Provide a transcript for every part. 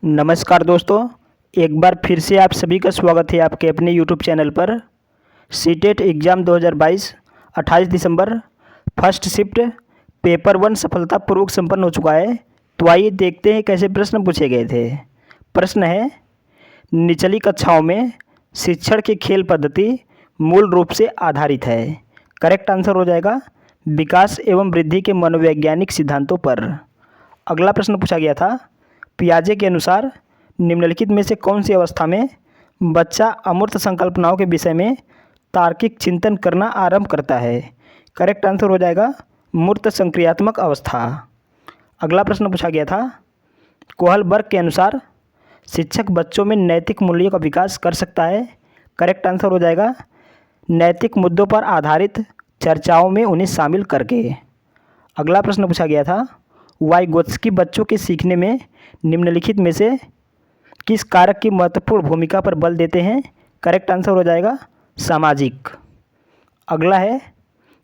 नमस्कार दोस्तों, एक बार फिर से आप सभी का स्वागत है आपके अपने यूट्यूब चैनल पर। सीटेट एग्ज़ाम 2022 28 दिसंबर फर्स्ट शिफ्ट पेपर 1 सफलतापूर्वक संपन्न हो चुका है। तो आइए देखते हैं कैसे प्रश्न पूछे गए थे। प्रश्न है, निचली कक्षाओं में शिक्षण की खेल पद्धति मूल रूप से आधारित है। करेक्ट आंसर हो जाएगा विकास एवं वृद्धि के मनोवैज्ञानिक सिद्धांतों पर। अगला प्रश्न पूछा गया था, पियाजे के अनुसार निम्नलिखित में से कौन सी अवस्था में बच्चा अमूर्त संकल्पनाओं के विषय में तार्किक चिंतन करना आरंभ करता है। करेक्ट आंसर हो जाएगा मूर्त संक्रियात्मक अवस्था। अगला प्रश्न पूछा गया था, कोहलबर्ग के अनुसार शिक्षक बच्चों में नैतिक मूल्यों का विकास कर सकता है। करेक्ट आंसर हो जाएगा नैतिक मुद्दों पर आधारित चर्चाओं में उन्हें शामिल करके। अगला प्रश्न पूछा गया था, वाइगोत्स्की बच्चों के सीखने में निम्नलिखित में से किस कारक की महत्वपूर्ण भूमिका पर बल देते हैं। करेक्ट आंसर हो जाएगा सामाजिक। अगला है,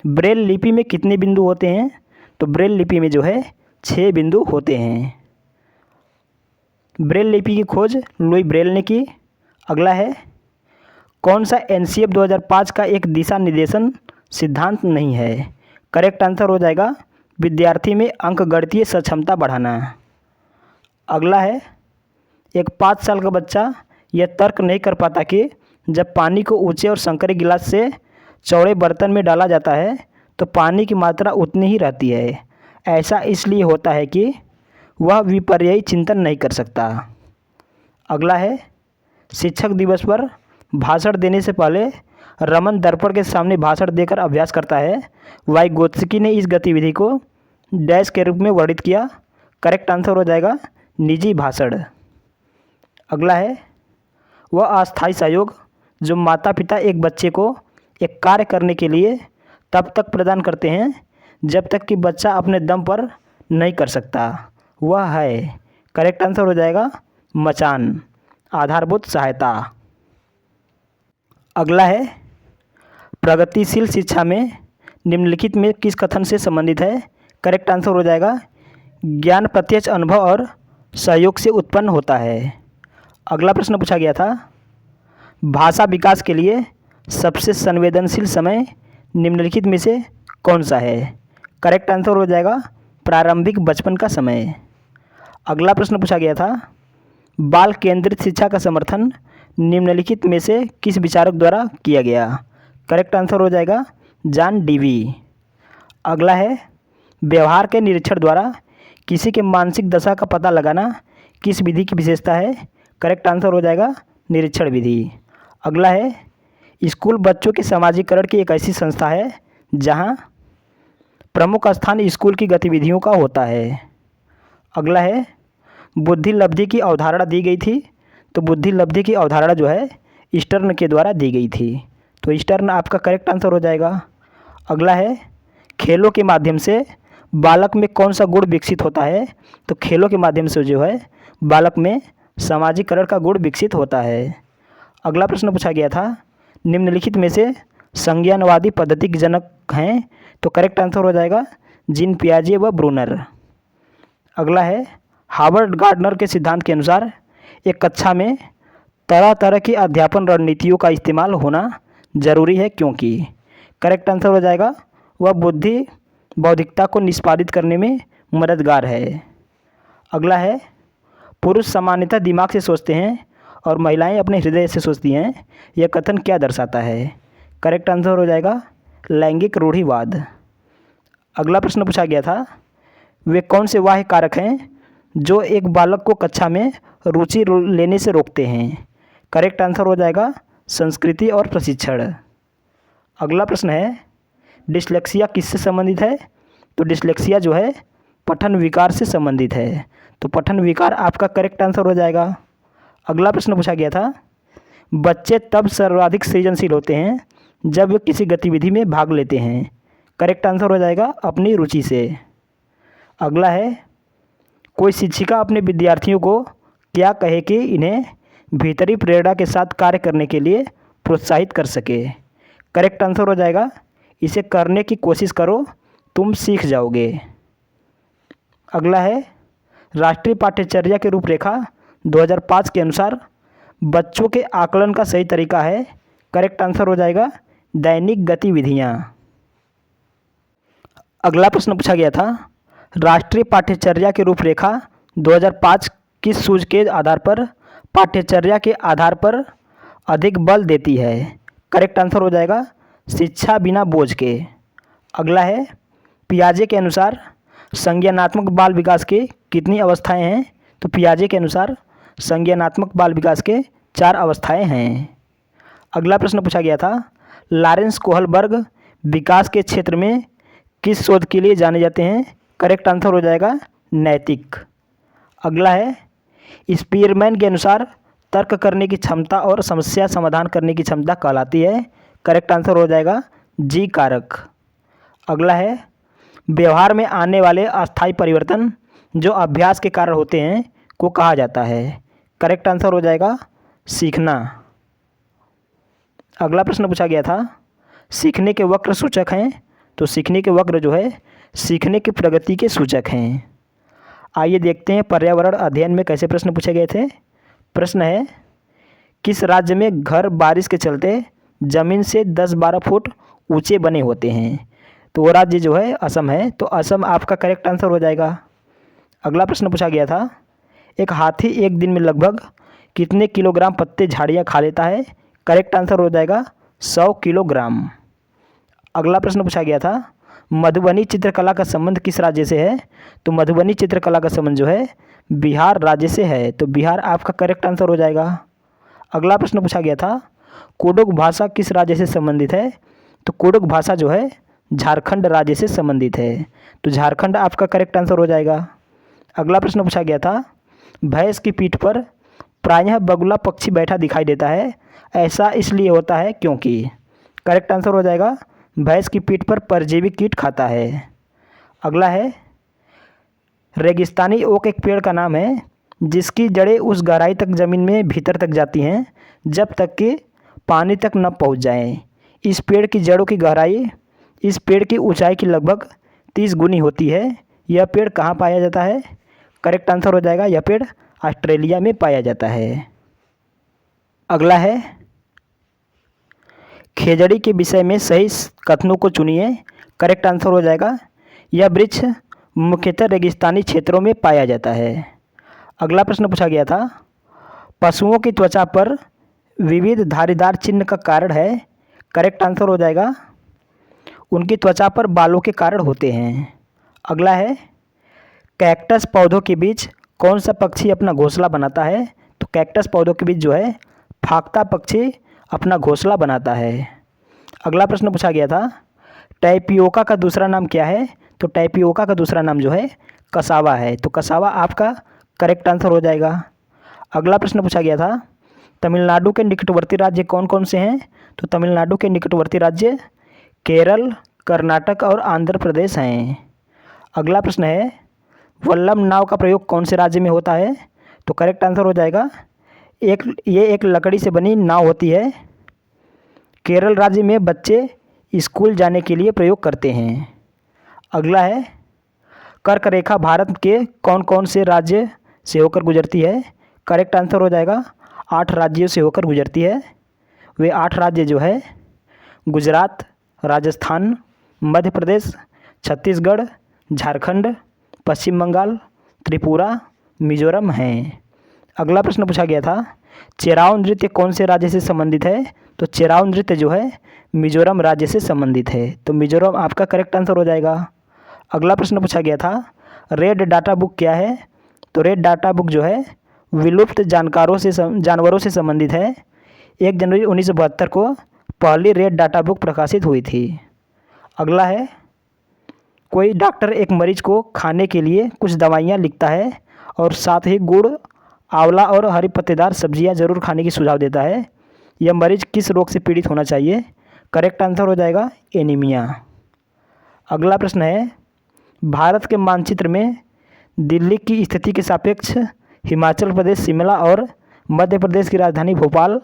ब्रेल लिपि में कितने बिंदु होते हैं। तो ब्रेल लिपि में जो है 6 बिंदु होते हैं। ब्रेल लिपि की खोज लुई ब्रेल ने की। अगला है, कौन सा एनसीएफ 2005 का एक दिशा निर्देशन सिद्धांत नहीं है। करेक्ट आंसर हो जाएगा विद्यार्थी में अंकगणितीय सक्षमता बढ़ाना। अगला है, एक 5 साल का बच्चा यह तर्क नहीं कर पाता कि जब पानी को ऊंचे और संकरे गिलास से चौड़े बर्तन में डाला जाता है तो पानी की मात्रा उतनी ही रहती है। ऐसा इसलिए होता है कि वह विपर्ययी चिंतन नहीं कर सकता। अगला है, शिक्षक दिवस पर भाषण देने से पहले रमन दर्पण के सामने भाषण देकर अभ्यास करता है। वाइगोत्स्की ने इस गतिविधि को डैश के रूप में वर्णित किया। करेक्ट आंसर हो जाएगा निजी भाषण। अगला है, वह अस्थायी सहयोग जो माता पिता एक बच्चे को एक कार्य करने के लिए तब तक प्रदान करते हैं जब तक कि बच्चा अपने दम पर नहीं कर सकता, वह है। करेक्ट आंसर हो जाएगा मचान, आधारभूत सहायता। अगला है, प्रगतिशील शिक्षा में निम्नलिखित में किस कथन से संबंधित है। करेक्ट आंसर हो जाएगा ज्ञान प्रत्यक्ष अनुभव और सहयोग से उत्पन्न होता है। अगला प्रश्न पूछा गया था, भाषा विकास के लिए सबसे संवेदनशील समय निम्नलिखित में से कौन सा है। करेक्ट आंसर हो जाएगा प्रारंभिक बचपन का समय। अगला प्रश्न पूछा गया था, बाल केंद्रित शिक्षा का समर्थन निम्नलिखित में से किस विचारक द्वारा किया गया। करेक्ट आंसर हो जाएगा जॉन डीवी। अगला है, व्यवहार के निरीक्षण द्वारा किसी के मानसिक दशा का पता लगाना किस विधि की विशेषता है। करेक्ट आंसर हो जाएगा निरीक्षण विधि। अगला है, स्कूल बच्चों के समाजीकरण की एक ऐसी संस्था है जहां प्रमुख स्थान स्कूल की गतिविधियों का होता है। अगला है, बुद्धि लब्धि की अवधारणा दी गई थी। तो बुद्धि लब्धि की अवधारणा जो है स्टर्न के द्वारा दी गई थी। तो स्टर्न आपका करेक्ट आंसर हो जाएगा। अगला है, खेलों के माध्यम से बालक में कौन सा गुण विकसित होता है। तो खेलों के माध्यम से जो है बालक में सामाजिकरण का गुण विकसित होता है। अगला प्रश्न पूछा गया था, निम्नलिखित में से संज्ञानवादी पद्धति के जनक हैं। तो करेक्ट आंसर हो जाएगा जीन पियाजे व ब्रूनर। अगला है, हार्वर्ड गार्डनर के सिद्धांत के अनुसार एक कक्षा में तरह तरह की अध्यापन रणनीतियों का इस्तेमाल होना जरूरी है क्योंकि। करेक्ट आंसर हो जाएगा वह बुद्धि बौद्धिकता को निष्पादित करने में मददगार है। अगला है, पुरुष सामान्यतः दिमाग से सोचते हैं और महिलाएं अपने हृदय से सोचती हैं, यह कथन क्या दर्शाता है। करेक्ट आंसर हो जाएगा लैंगिक रूढ़िवाद। अगला प्रश्न पूछा गया था, वे कौन से बाह्य कारक हैं जो एक बालक को कक्षा में रुचि लेने से रोकते हैं। करेक्ट आंसर हो जाएगा संस्कृति और प्रशिक्षण। अगला प्रश्न है, डिस्लेक्सिया किससे संबंधित है। तो डिस्लेक्सिया जो है पठन विकार से संबंधित है। तो पठन विकार आपका करेक्ट आंसर हो जाएगा। अगला प्रश्न पूछा गया था, बच्चे तब सर्वाधिक सृजनशील होते हैं जब वे किसी गतिविधि में भाग लेते हैं। करेक्ट आंसर हो जाएगा अपनी रुचि से। अगला है, कोई शिक्षिका अपने विद्यार्थियों को क्या कहे कि इन्हें भीतरी प्रेरणा के साथ कार्य करने के लिए प्रोत्साहित कर सके। करेक्ट आंसर हो जाएगा इसे करने की कोशिश करो, तुम सीख जाओगे। अगला है, राष्ट्रीय पाठ्यचर्या की रूपरेखा 2005 के अनुसार बच्चों के आकलन का सही तरीका है? करेक्ट आंसर हो जाएगा दैनिक गतिविधियाँ। अगला प्रश्न पूछा गया था, राष्ट्रीय पाठ्यचर्या की रूपरेखा 2005 किस सूझ के आधार पर पाठ्यचर्या के आधार पर अधिक बल देती है? करेक्ट आंसर हो जाएगा शिक्षा बिना बोझ के। अगला है, पियाजे के अनुसार संज्ञानात्मक बाल विकास के कितनी अवस्थाएं हैं? तो पियाजे के अनुसार संज्ञानात्मक बाल विकास के 4 अवस्थाएं हैं। अगला प्रश्न पूछा गया था, लॉरेंस कोहलबर्ग विकास के क्षेत्र में किस शोध के लिए जाने जाते हैं? करेक्ट आंसर हो जाएगा नैतिक। अगला है, स्पीयरमैन के अनुसार तर्क करने की क्षमता और समस्या समाधान करने की क्षमता कहलाती है? करेक्ट आंसर हो जाएगा जी कारक। अगला है, व्यवहार में आने वाले अस्थायी परिवर्तन जो अभ्यास के कारण होते हैं को कहा जाता है? करेक्ट आंसर हो जाएगा सीखना। अगला प्रश्न पूछा गया था, सीखने के वक्र सूचक हैं? तो सीखने के वक्र जो है सीखने की प्रगति के सूचक हैं। आइए देखते हैं पर्यावरण अध्ययन में कैसे प्रश्न पूछे गए थे। प्रश्न है, किस राज्य में घर बारिश के चलते ज़मीन से 10-12 फुट ऊंचे बने होते हैं? तो वो राज्य जो है असम है, तो असम आपका करेक्ट आंसर हो जाएगा। अगला प्रश्न पूछा गया था, एक हाथी एक दिन में लगभग कितने किलोग्राम पत्ते झाड़ियाँ खा लेता है? करेक्ट आंसर हो जाएगा 100 किलोग्राम। अगला प्रश्न पूछा गया था, मधुबनी चित्रकला का संबंध किस राज्य से है? तो मधुबनी चित्रकला का संबंध जो है बिहार राज्य से है, तो बिहार आपका करेक्ट आंसर हो जाएगा। अगला प्रश्न पूछा गया था, कोडोक भाषा किस राज्य से संबंधित है? तो कोडोक भाषा जो है झारखंड राज्य से संबंधित है, तो झारखंड आपका करेक्ट आंसर हो जाएगा। अगला प्रश्न पूछा गया था, भैंस की पीठ पर प्रायः बगुला पक्षी बैठा दिखाई देता है, ऐसा इसलिए होता है क्योंकि? करेक्ट आंसर हो जाएगा भैंस की पीठ पर परजीवी कीट खाता है। अगला है, रेगिस्तानी ओक एक पेड़ का नाम है जिसकी जड़ें उस गहराई तक ज़मीन में भीतर तक जाती हैं जब तक कि पानी तक न पहुंच जाएं। इस पेड़ की जड़ों की गहराई इस पेड़ की ऊंचाई की लगभग 30 गुनी होती है। यह पेड़ कहाँ पाया जाता है? करेक्ट आंसर हो जाएगा यह पेड़ ऑस्ट्रेलिया में पाया जाता है। अगला है, खेजड़ी के विषय में सही कथनों को चुनिए। करेक्ट आंसर हो जाएगा यह वृक्ष मुख्यतः रेगिस्तानी क्षेत्रों में पाया जाता है। अगला प्रश्न पूछा गया था, पशुओं की त्वचा पर विविध धारीदार चिन्ह का कारण है? करेक्ट आंसर हो जाएगा उनकी त्वचा पर बालों के कारण होते हैं। अगला है, कैक्टस पौधों के बीच कौन सा पक्षी अपना घोंसला बनाता है? तो कैक्टस पौधों के बीच जो है फाख्ता पक्षी अपना घोंसला बनाता है। अगला प्रश्न पूछा गया था, टैपियोका का दूसरा नाम क्या है? तो टैपियोका का दूसरा नाम जो है कसावा है, तो कसावा आपका करेक्ट आंसर हो जाएगा। अगला प्रश्न पूछा गया था, तमिलनाडु के निकटवर्ती राज्य कौन कौन से हैं? तो तमिलनाडु के निकटवर्ती राज्य केरल, कर्नाटक और आंध्र प्रदेश हैं। अगला प्रश्न है, वल्लम नाव का प्रयोग कौन से राज्य में होता है? तो करेक्ट आंसर हो जाएगा ये एक लकड़ी से बनी नाव होती है। केरल राज्य में बच्चे स्कूल जाने के लिए प्रयोग करते हैं। अगला है, कर्क रेखा भारत के कौन कौन से राज्य से होकर गुजरती है? करेक्ट आंसर हो जाएगा 8 राज्यों से होकर गुजरती है। वे 8 राज्य जो है गुजरात, राजस्थान, मध्य प्रदेश, छत्तीसगढ़, झारखंड, पश्चिम बंगाल, त्रिपुरा, मिजोरम हैं। अगला प्रश्न पूछा गया था, चेराव नृत्य कौन से राज्य से संबंधित है? तो चेराव नृत्य जो है मिजोरम राज्य से संबंधित है, तो मिजोरम आपका करेक्ट आंसर हो जाएगा। अगला प्रश्न पूछा गया था, रेड डाटा बुक क्या है? तो रेड डाटा बुक जो है विलुप्त जानवरों से संबंधित है। 1 जनवरी 1972 को पहली रेड डाटा बुक प्रकाशित हुई थी। अगला है, कोई डॉक्टर एक मरीज को खाने के लिए कुछ दवाइयाँ लिखता है और साथ ही गुड़, आंवला और हरी पत्तेदार सब्जियां जरूर खाने की सुझाव देता है। यह मरीज किस रोग से पीड़ित होना चाहिए? करेक्ट आंसर हो जाएगा एनीमिया। अगला प्रश्न है, भारत के मानचित्र में दिल्ली की स्थिति के सापेक्ष हिमाचल प्रदेश शिमला और मध्य प्रदेश की राजधानी भोपाल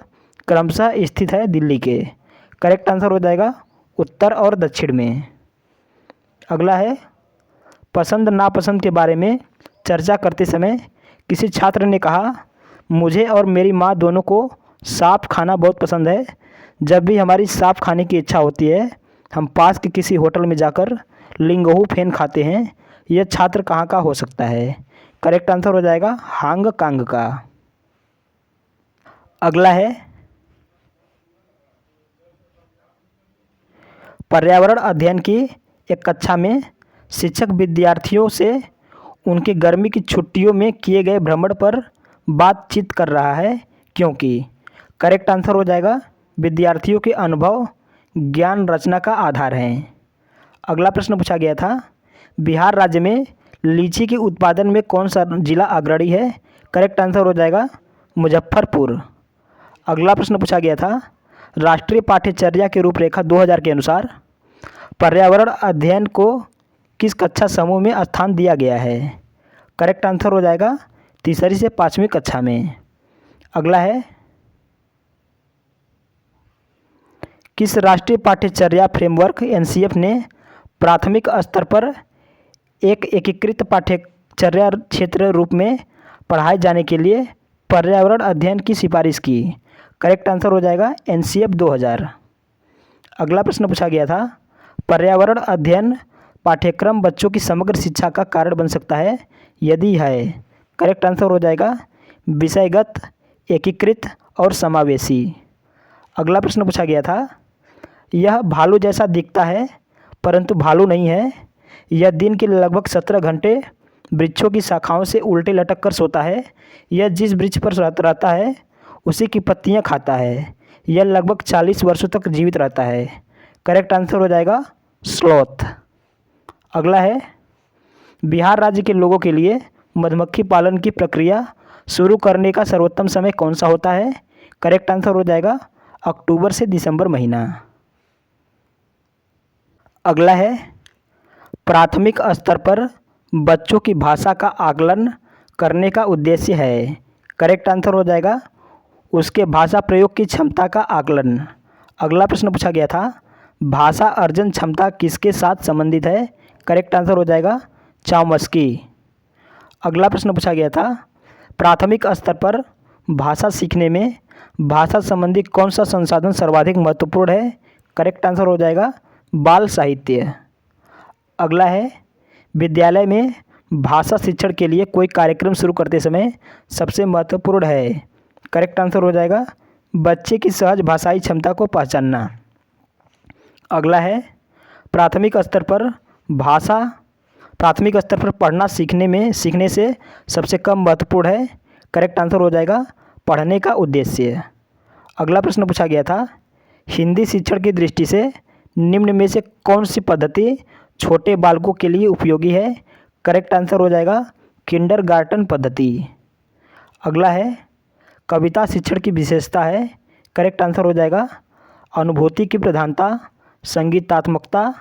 क्रमशः स्थित है दिल्ली के। करेक्ट आंसर हो जाएगा उत्तर और दक्षिण में। अगला है, पसंद नापसंद के बारे में चर्चा करते समय किसी छात्र ने कहा मुझे और मेरी माँ दोनों को साफ खाना बहुत पसंद है। जब भी हमारी साफ खाने की इच्छा होती है हम पास के किसी होटल में जाकर लिंगोहू फेन खाते हैं। यह छात्र कहाँ का हो सकता है? करेक्ट आंसर हो जाएगा हांगकांग का। अगला है पर्यावरण अध्ययन की एक कक्षा में शिक्षक विद्यार्थियों से उनके गर्मी की छुट्टियों में किए गए भ्रमण पर बातचीत कर रहा है क्योंकि करेक्ट आंसर हो जाएगा विद्यार्थियों के अनुभव ज्ञान रचना का आधार हैं। अगला प्रश्न पूछा गया था बिहार राज्य में लीची के उत्पादन में कौन सा जिला अग्रणी है? करेक्ट आंसर हो जाएगा मुजफ्फरपुर। अगला प्रश्न पूछा गया था राष्ट्रीय पाठ्यचर्या की रूपरेखा 2000 के अनुसार पर्यावरण अध्ययन को किस कक्षा समूह में स्थान दिया गया है? करेक्ट आंसर हो जाएगा तीसरी से 5वीं कक्षा में। अगला है किस राष्ट्रीय पाठ्यचर्या फ्रेमवर्क एनसीएफ ने प्राथमिक स्तर पर एक एकीकृत पाठ्यचर्या क्षेत्र रूप में पढ़ाए जाने के लिए पर्यावरण अध्ययन की सिफारिश की? करेक्ट आंसर हो जाएगा एनसीएफ 2000। अगला प्रश्न पूछा गया था पर्यावरण अध्ययन पाठ्यक्रम बच्चों की समग्र शिक्षा का कारण बन सकता है? यदि है करेक्ट आंसर हो जाएगा विषयगत एकीकृत और समावेशी। अगला प्रश्न पूछा गया था यह भालू जैसा दिखता है परंतु भालू नहीं है। यह दिन के लगभग 17 घंटे वृक्षों की शाखाओं से उल्टे लटक कर सोता है। यह जिस वृक्ष पर रहता है उसी की पत्तियां खाता है। यह लगभग 40 वर्षों तक जीवित रहता है। करेक्ट आंसर हो जाएगा स्लॉथ। अगला है बिहार राज्य के लोगों के लिए मधुमक्खी पालन की प्रक्रिया शुरू करने का सर्वोत्तम समय कौन सा होता है? करेक्ट आंसर हो जाएगा अक्टूबर से दिसंबर महीना। अगला है प्राथमिक स्तर पर बच्चों की भाषा का आकलन करने का उद्देश्य है। करेक्ट आंसर हो जाएगा उसके भाषा प्रयोग की क्षमता का आकलन। अगला प्रश्न पूछा गया था भाषा अर्जन क्षमता किसके साथ संबंधित है? करेक्ट आंसर हो जाएगा चॉम्स्की। अगला प्रश्न पूछा गया था प्राथमिक स्तर पर भाषा सीखने में भाषा संबंधी कौन सा संसाधन सर्वाधिक महत्वपूर्ण है? करेक्ट आंसर हो जाएगा बाल साहित्य। अगला है विद्यालय में भाषा शिक्षण के लिए कोई कार्यक्रम शुरू करते समय सबसे महत्वपूर्ण है। करेक्ट आंसर हो जाएगा बच्चे की सहज भाषाई क्षमता को पहचानना। अगला है प्राथमिक स्तर पर पढ़ना सीखने से सबसे कम महत्वपूर्ण है। करेक्ट आंसर हो जाएगा पढ़ने का उद्देश्य। अगला प्रश्न पूछा गया था हिंदी शिक्षण की दृष्टि से निम्न में से कौन सी पद्धति छोटे बालकों के लिए उपयोगी है? करेक्ट आंसर हो जाएगा किंडरगार्टन पद्धति। अगला है कविता शिक्षण की विशेषता है। करेक्ट आंसर हो जाएगा अनुभूति की प्रधानता, संगीतात्मकता,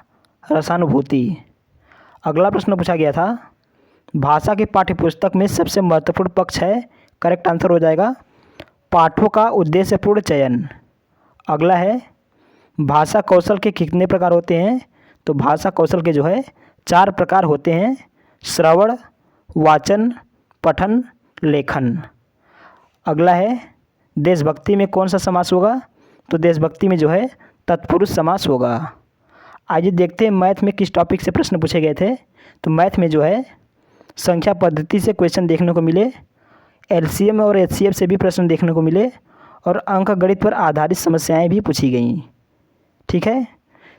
रसानुभूति। अगला प्रश्न पूछा गया था भाषा की पाठ्यपुस्तक में सबसे महत्वपूर्ण पक्ष है। करेक्ट आंसर हो जाएगा पाठों का उद्देश्यपूर्ण चयन। अगला है भाषा कौशल के कितने प्रकार होते हैं? तो भाषा कौशल के 4 प्रकार होते हैं श्रवण, वाचन, पठन, लेखन। अगला है देशभक्ति में कौन सा समास होगा? तो देशभक्ति में तत्पुरुष समास होगा। आइए देखते हैं मैथ में किस टॉपिक से प्रश्न पूछे गए थे। तो मैथ में संख्या पद्धति से क्वेश्चन देखने को मिले, एलसीएम और एचसीएफ से भी प्रश्न देखने को मिले और अंक गणित पर आधारित समस्याएं भी पूछी गई। ठीक है,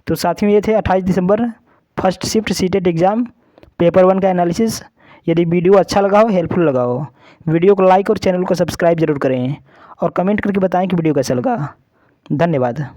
तो साथियों ये थे 28 दिसंबर first shift CTET exam paper 1 का एनालिसिस। यदि वीडियो अच्छा लगा हो, हेल्पफुल लगा हो, वीडियो को लाइक और चैनल को सब्सक्राइब जरूर करें और कमेंट करके बताएं कि वीडियो कैसा लगा। धन्यवाद।